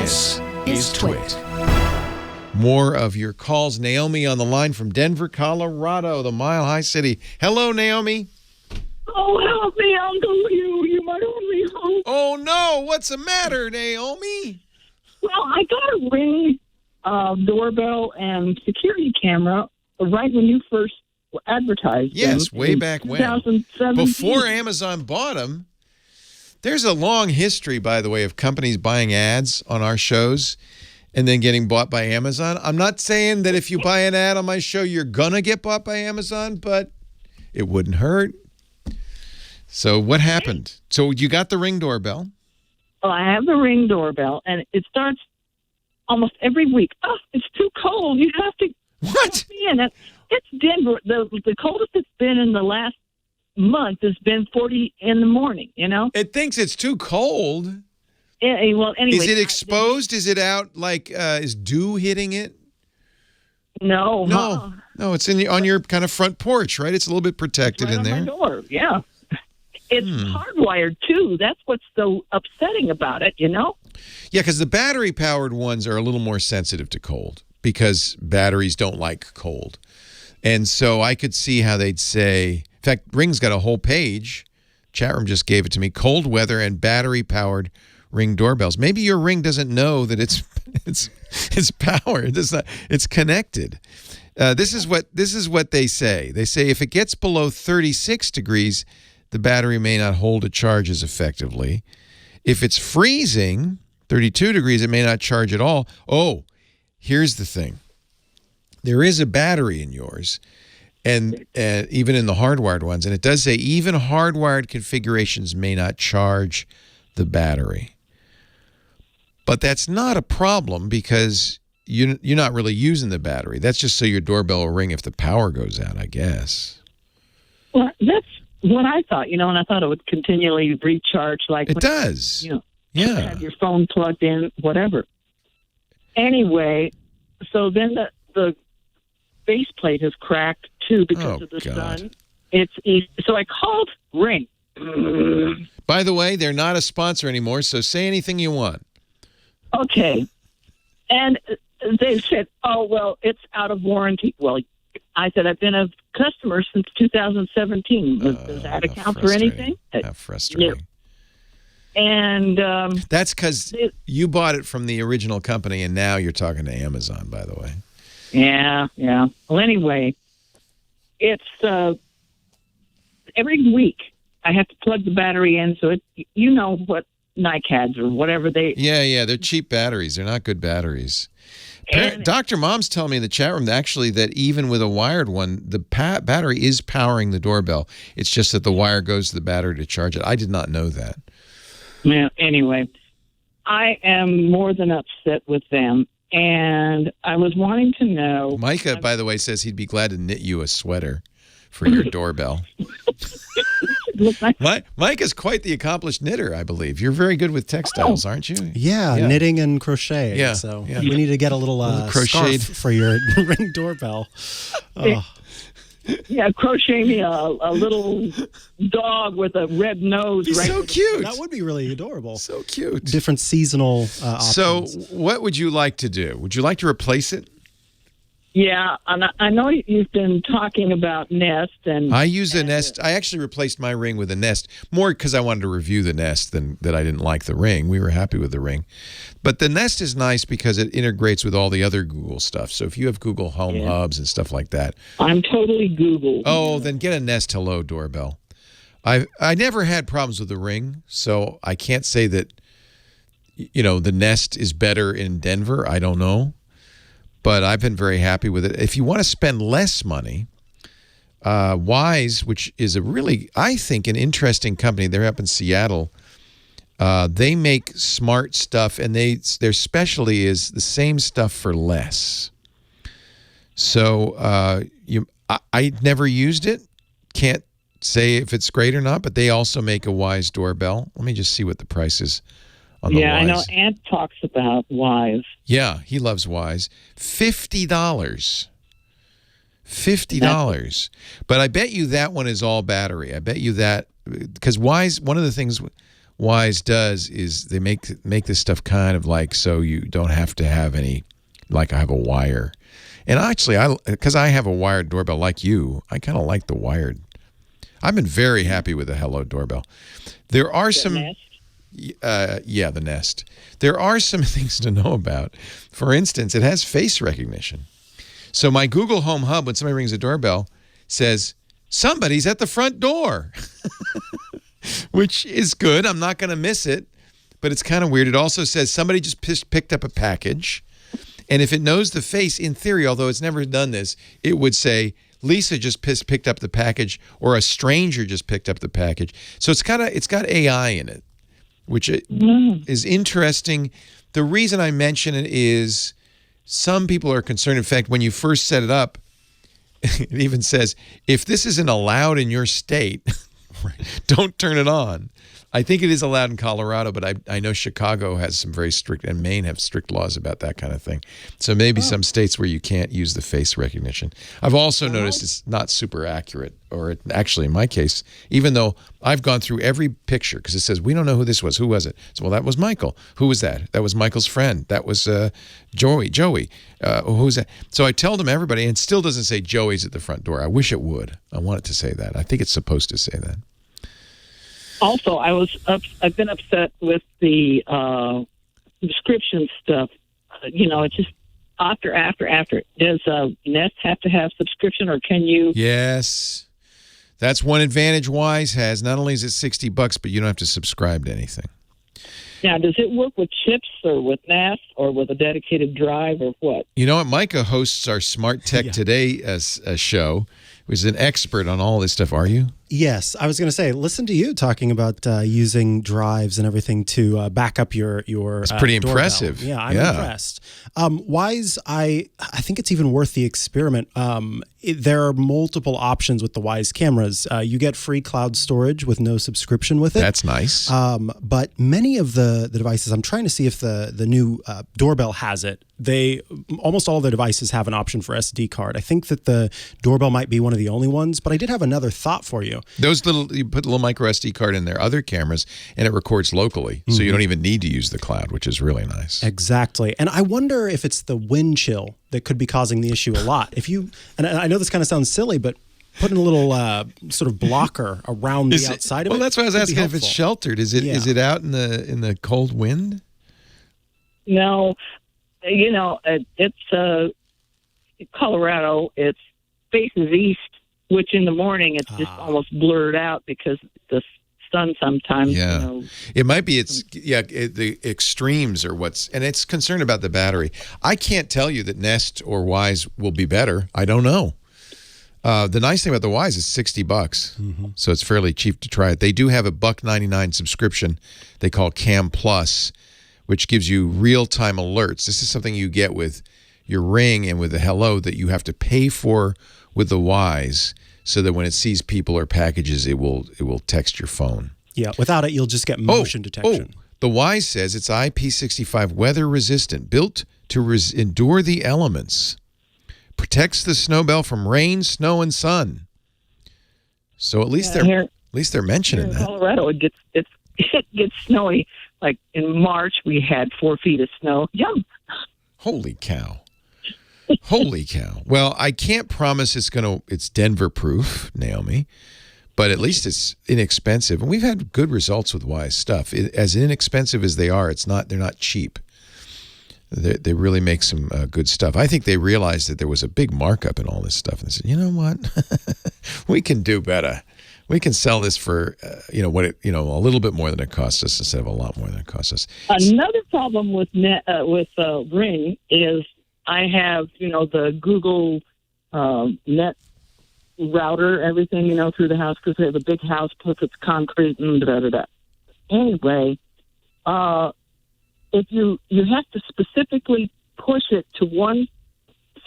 This is TWiT. More of your calls. Naomi on the line from Denver, Colorado, the Mile High City. Hello, Naomi. Oh, help me, Uncle Hugh. You're my only hope. Oh, no. What's the matter, Naomi? Well, I got a Ring doorbell and security camera right when you first advertised Yes, them way in back when. 2017. Before Amazon bought them. There's a long history, by the way, of companies buying ads on our shows and then getting bought by Amazon. I'm not saying that if you buy an ad on my show, you're going to get bought by Amazon, but it wouldn't hurt. So what happened? So you got the Ring doorbell. Well, I have the Ring doorbell, and it starts almost every week. Oh, it's too cold. You have to be in it. It's Denver. The coldest it's been in the last month has been 40 in the morning, you know? It thinks it's too cold. Well, anyway. Is it exposed? Is it out like, is dew hitting it? No. No, it's on your kind of front porch, right? It's a little bit protected right in there. On my door, yeah. It's hardwired, too. That's what's so upsetting about it, you know? Yeah, because the battery-powered ones are a little more sensitive to cold because batteries don't like cold. And so I could see how they'd say, in fact, Ring's got a whole page. Chat room just gave it to me. Cold weather and battery-powered Ring doorbells. Maybe your Ring doesn't know that it's powered. It's connected. This is what they say. They say if it gets below 36 degrees, the battery may not hold a charge as effectively. If it's freezing, 32 degrees, it may not charge at all. Oh, here's the thing. There is a battery in yours, and even in the hardwired ones, and it does say even hardwired configurations may not charge the battery. But that's not a problem because you're not really using the battery. That's just so your doorbell will ring if the power goes out, I guess. Well, that's what I thought, you know, and I thought it would continually recharge like it does. You know, yeah. Have your phone plugged in, whatever. Anyway, so then the faceplate is cracked too because of the sun. It's easy. So I called Ring. By the way, they're not a sponsor anymore, so say anything you want. Okay. And they said, "Oh well, it's out of warranty." Well, I said, "I've been a customer since 2017. Does that account for anything?" How frustrating. And that's because you bought it from the original company, and now you're talking to Amazon, by the way. Yeah. Well, anyway, it's every week I have to plug the battery in, so you know what NiCads or whatever they. Yeah, they're cheap batteries. They're not good batteries. Dr. Mom's telling me in the chat room actually that even with a wired one, the battery is powering the doorbell. It's just that the wire goes to the battery to charge it. I did not know that. Yeah. Anyway, I am more than upset with them, and I was wanting to know. Mikah, by the way, says he'd be glad to knit you a sweater for your doorbell. Micah's quite the accomplished knitter, I believe. You're very good with textiles, aren't you? Yeah, knitting and crocheting. Yeah, so we need to get a little crocheted scarf for your Ring doorbell. Yeah, crochet me a little dog with a red nose. He's so cute. That would be really adorable. So cute. Different seasonal options. So what would you like to do? Would you like to replace it? Yeah, and I know you've been talking about Nest. I use a Nest. I actually replaced my Ring with a Nest, more because I wanted to review the Nest than that I didn't like the Ring. We were happy with the Ring. But the Nest is nice because it integrates with all the other Google stuff. So if you have Google Home Hubs and stuff like that. I'm totally Google. Oh, then get a Nest Hello doorbell. I never had problems with the Ring, so I can't say that, the Nest is better in Denver. I don't know. But I've been very happy with it. If you want to spend less money, Wise, which is a really, I think, an interesting company. They're up in Seattle. They make smart stuff, and their specialty is the same stuff for less. So I never used it. Can't say if it's great or not, but they also make a Wise doorbell. Let me just see what the price is. Yeah, I know Ant talks about Wise. Yeah, he loves Wise. $50. $50. But I bet you that one is all battery. I bet you that, because Wise, one of the things Wise does is they make this stuff kind of like so you don't have to have any, like I have a wire. And actually, because I have a wired doorbell like you, I kind of like the wired. I've been very happy with the Hello doorbell. There are some... Nest? The Nest. There are some things to know about. For instance, it has face recognition. So my Google Home Hub, when somebody rings the doorbell, says, somebody's at the front door, which is good. I'm not going to miss it, but it's kind of weird. It also says somebody just picked up a package. And if it knows the face, in theory, although it's never done this, it would say, Lisa just picked up the package, or a stranger just picked up the package. So it's got AI in it, which is interesting. The reason I mention it is some people are concerned. In fact, when you first set it up, it even says, if this isn't allowed in your state, don't turn it on. I think it is allowed in Colorado, but I know Chicago has some very strict, and Maine have strict laws about that kind of thing. So maybe some states where you can't use the face recognition. I've also noticed it's not super accurate, or actually in my case, even though I've gone through every picture, because it says, we don't know who this was. Who was it? So, well, that was Michael. Who was that? That was Michael's friend. That was Joey. Who's that? So I tell them everybody, and it still doesn't say Joey's at the front door. I wish it would. I want it to say that. I think it's supposed to say that. Also, I've been upset with the subscription stuff. It's just after. Does Nest have to have subscription, or can you? Yes. That's one advantage Wise has. Not only is it $60, but you don't have to subscribe to anything. Now, does it work with chips or with NAS or with a dedicated drive or what? You know what? Micah hosts our Smart Tech Today show, who's an expert on all this stuff. Are you? Yes, I was going to say, listen to you talking about using drives and everything to back up your. It's pretty doorbell. impressive. Yeah, I'm impressed. Wise, I think it's even worth the experiment. There are multiple options with the Wise cameras. You get free cloud storage with no subscription with it. That's nice. But many of the devices, I'm trying to see if the new doorbell has it. Almost all the devices have an option for SD card. I think that the doorbell might be one of the only ones, but I did have another thought for you. You put a little micro SD card in their other cameras, and it records locally, so you don't even need to use the cloud, which is really nice. Exactly. And I wonder if it's the wind chill that could be causing the issue a lot. And I know this kind of sounds silly, but putting a little sort of blocker around the outside of it. Well, that's why I was asking if it's sheltered. Is it out in the cold wind? No. It's Colorado. It faces east, which in the morning it's just almost blurred out because the sun sometimes. Yeah, it might be. The extremes are and it's concerned about the battery. I can't tell you that Nest or Wise will be better. I don't know. The nice thing about the Wise is $60, so it's fairly cheap to try it. They do have a $1.99 subscription they call Cam Plus, which gives you real-time alerts. This is something you get with your Ring and with the Hello that you have to pay for with the Wise, so that when it sees people or packages, it will text your phone. Yeah, without it, you'll just get motion detection. The Wise says it's IP65 weather resistant, built to endure the elements. Protects the snowbell from rain, snow, and sun. So at least they're mentioning in that. Colorado, it gets snowy. Like in March, we had 4 feet of snow. Yum! Holy cow! Holy cow! Well, I can't promise it's Denver proof, Naomi, but at least it's inexpensive, and we've had good results with Wise stuff. As inexpensive as they are, they're not cheap. They really make some good stuff. I think they realized that there was a big markup in all this stuff, and they said, you know what, we can do better. We can sell this for a little bit more than it costs us instead of a lot more than it costs us. Another problem with Ring is I have the Google net router, everything through the house because they have a big house plus it's concrete and da-da-da. Anyway, if you have to specifically push it to one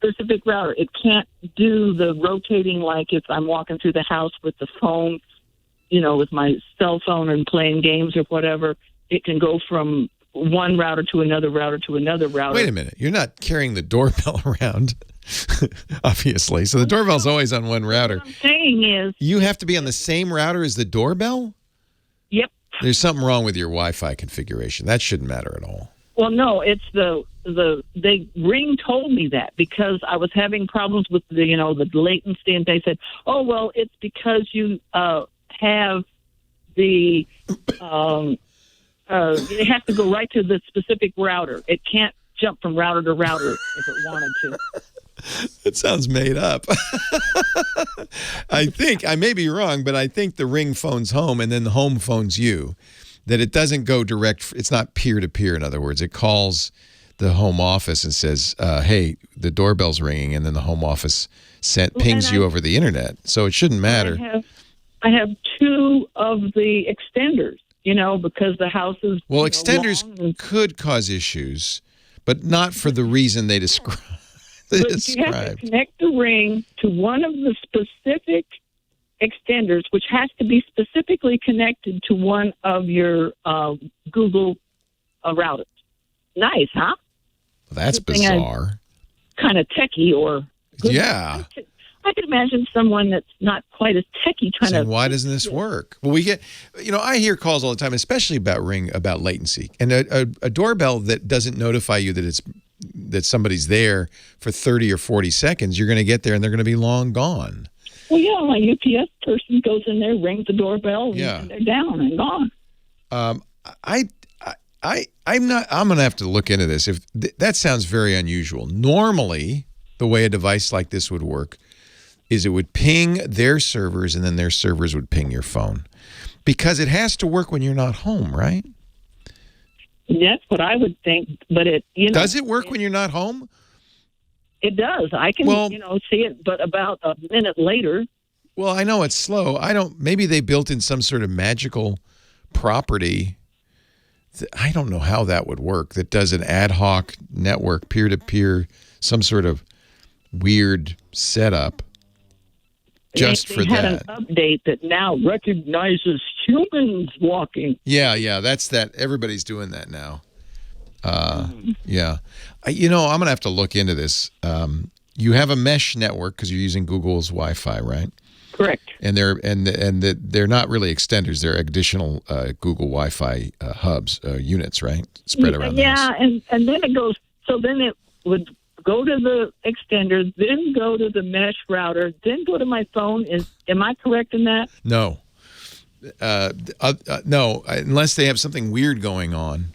specific router. It can't do the rotating like if I'm walking through the house with the phone, with my cell phone and playing games or whatever. It can go from one router to another router to another router. Wait a minute. You're not carrying the doorbell around, obviously. So the doorbell's always on one router. What I'm saying is... You have to be on the same router as the doorbell? Yep. There's something wrong with your Wi-Fi configuration. That shouldn't matter at all. Well, no, it's Ring told me that because I was having problems with the latency, and they said, oh, well, it's because you have the you have to go right to the specific router. It can't jump from router to router if it wanted to. It sounds made up. I think, I may be wrong, but I think the Ring phones home and then the home phones you. That it doesn't go direct, it's not peer-to-peer, in other words. It calls the home office and says, hey, the doorbell's ringing, and then the home office pings you over the internet. So it shouldn't matter. I have two of the extenders, because the house is Well, extenders could cause issues, but not for the reason they described. You have to connect the Ring to one of the specific extenders, which has to be specifically connected to one of your Google routers. Nice, huh? Well, that's bizarre. Kind of techie, or yeah. I could imagine someone that's not quite as techie trying to. Why doesn't this work? Well, we get, I hear calls all the time, especially about Ring, about latency, and a doorbell that doesn't notify you that somebody's there for 30 or 40 seconds. You're going to get there and they're going to be long gone. Well, yeah, my UPS person goes in there, rings the doorbell, and they're down and gone. I'm going to have to look into this. That sounds very unusual. Normally, the way a device like this would work is it would ping their servers, and then their servers would ping your phone, because it has to work when you're not home, right? That's what I would think, but does it work when you're not home? It does. I can, see it, but about a minute later. Well, I know it's slow. Maybe they built in some sort of magical property. I don't know how that would work. That does an ad hoc network, peer-to-peer, some sort of weird setup just for that. They had an update that now recognizes humans walking. Yeah, that's that. Everybody's doing that now. Yeah. I'm going to have to look into this. You have a mesh network because you're using Google's Wi-Fi, right? Correct. And they're not really extenders. They're additional Google Wi-Fi hubs, units, right? Spread around the house. Yeah, and then it goes, so then it would go to the extender, then go to the mesh router, then go to my phone. Am I correct in that? No. No, unless they have something weird going on.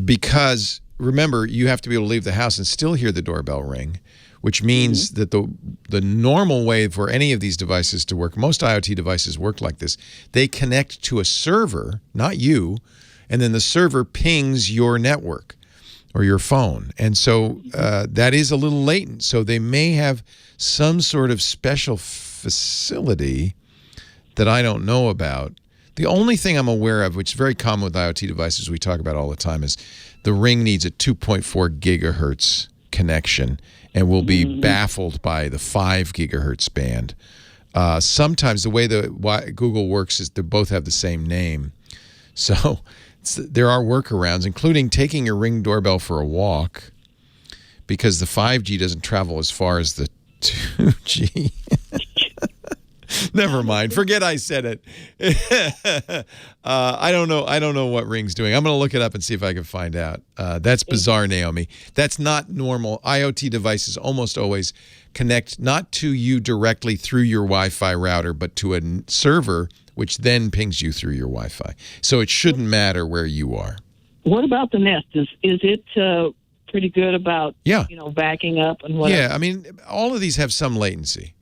Because remember, you have to be able to leave the house and still hear the doorbell ring, which means that the normal way for any of these devices to work, most IoT devices work like this. They connect to a server, not you, and then the server pings your network or your phone. And so that is a little latent. So they may have some sort of special facility that I don't know about. The only thing I'm aware of, which is very common with IoT devices we talk about all the time, is the Ring needs a 2.4 gigahertz connection and will be baffled by the 5 gigahertz band. Sometimes the way Google works is they both have the same name. So there are workarounds, including taking your Ring doorbell for a walk, because the 5G doesn't travel as far as the 2G. Never mind. Forget I said it. I don't know what Ring's doing. I'm going to look it up and see if I can find out. That's bizarre, Naomi. That's not normal. IoT devices almost always connect not to you directly through your Wi-Fi router, but to a server, which then pings you through your Wi-Fi. So it shouldn't matter where you are. What about the Nest? Is it pretty good about backing up and whatever? Yeah, I mean, all of these have some latency.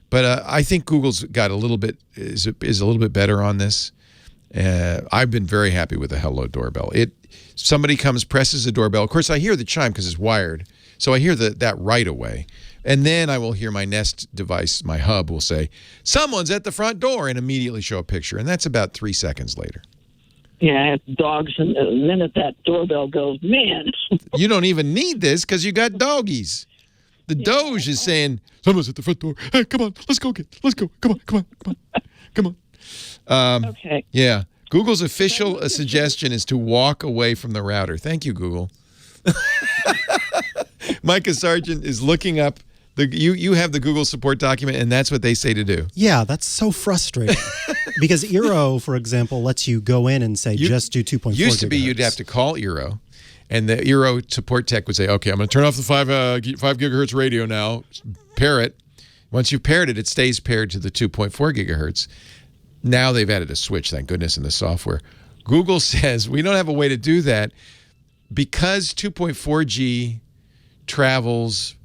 But I think Google's got a little bit is a little bit better on this. I've been very happy with the Hello doorbell. Somebody comes, presses the doorbell. Of course, I hear the chime because it's wired, so I hear that right away. And then I will hear my Nest device, my hub, will say, "Someone's at the front door," and immediately show a picture. And that's about 3 seconds later. Yeah, dogs, and the minute that doorbell goes, man. You don't even need this because you got doggies. The Doge is saying, "Someone's at the front door. Hey, come on, let's go. Come on. Okay. Yeah. Google's official suggestion is to walk away from the router. Thank you, Google. Mikah Sargent is looking up You have the Google support document, and that's what they say to do. Yeah, that's so frustrating. Because Eero, for example, lets you go in and say just do 2.4 Used to be gigahertz. you'd have to call Eero, and the Eero support tech would say, okay, I'm going to turn off the 5 gigahertz radio now, pair it. Once you've paired it, it stays paired to the 2.4 gigahertz. Now they've added a switch, thank goodness, in the software. Google says we don't have a way to do that because 2.4G travels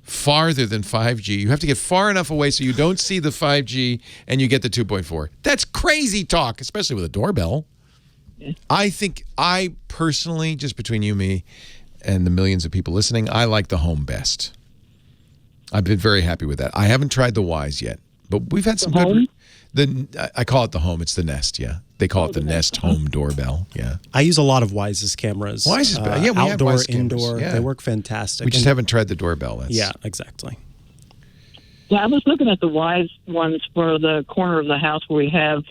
farther than 5G. You have to get far enough away so you don't see the 5G and you get the 2.4. That's crazy talk, especially with a doorbell. I think I personally, just between you, me, and the millions of people listening, I like the Home best. I've been very happy with that. I haven't tried the Wise yet, but we've had some good. I call it the Home. It's the Nest. Yeah, they call it the Nest Home Doorbell. Yeah, I use a lot of Wise's cameras. Wise is better. Yeah, we have outdoor, Wise cameras. indoor. Yeah. They work fantastic. We just haven't tried the doorbell. Yeah, exactly. Yeah, I was looking at the Wise ones for the corner of the house where we have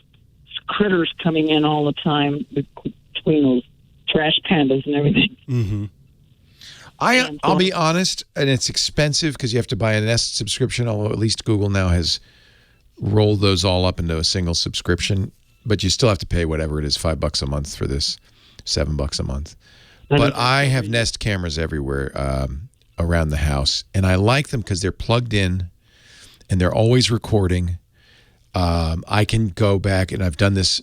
critters coming in all the time between those trash pandas and everything. Mm-hmm. I'll be honest, and it's expensive because you have to buy a Nest subscription, although at least Google now has rolled those all up into a single subscription, but you still have to pay whatever it is, $5 a month for this, $7 a month. But I have Nest cameras everywhere around the house, and I like them because they're plugged in and they're always recording. I can go back, and I've done this,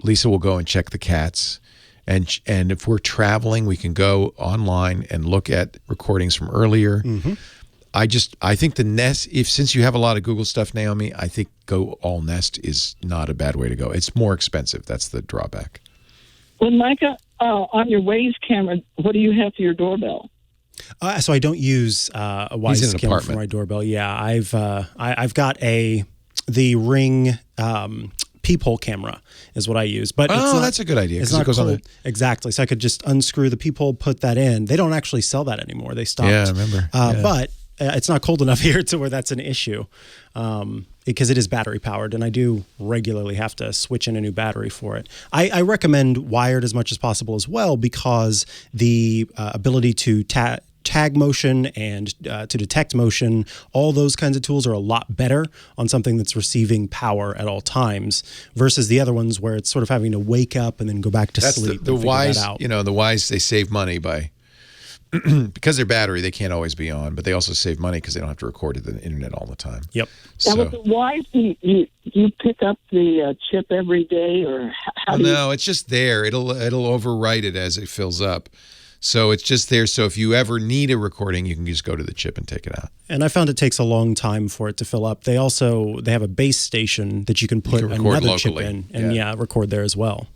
Lisa will go and check the cats. And if we're traveling, we can go online and look at recordings from earlier. Mm-hmm. I think the Nest, since you have a lot of Google stuff, Naomi, I think go all Nest is not a bad way to go. It's more expensive. That's the drawback. Well, Mikah, on your Waze camera, what do you have for your doorbell? So I don't use a Wise camera for my doorbell. Yeah, I've got the Ring peephole camera is what I use. But that's a good idea. It's not it goes cool. on Exactly. So I could just unscrew the peephole, put that in. They don't actually sell that anymore. They stopped. Yeah, I remember. But it's not cold enough here to where that's an issue because it is battery powered, and I do regularly have to switch in a new battery for it. I recommend wired as much as possible as well because the ability to tag motion and to detect motion, all those kinds of tools are a lot better on something that's receiving power at all times versus the other ones where it's sort of having to wake up and then go back to sleep. The Wise, the Wise, they save money by because their battery, they can't always be on, but they also save money because they don't have to record to the internet all the time. Yep. Now, with the Wise, you pick up the chip every day, or how do you? No, it's just there. It'll overwrite it as it fills up. So it's just there. So if you ever need a recording, you can just go to the chip and take it out. And I found it takes a long time for it to fill up. They have a base station that you can put another chip in and record there as well.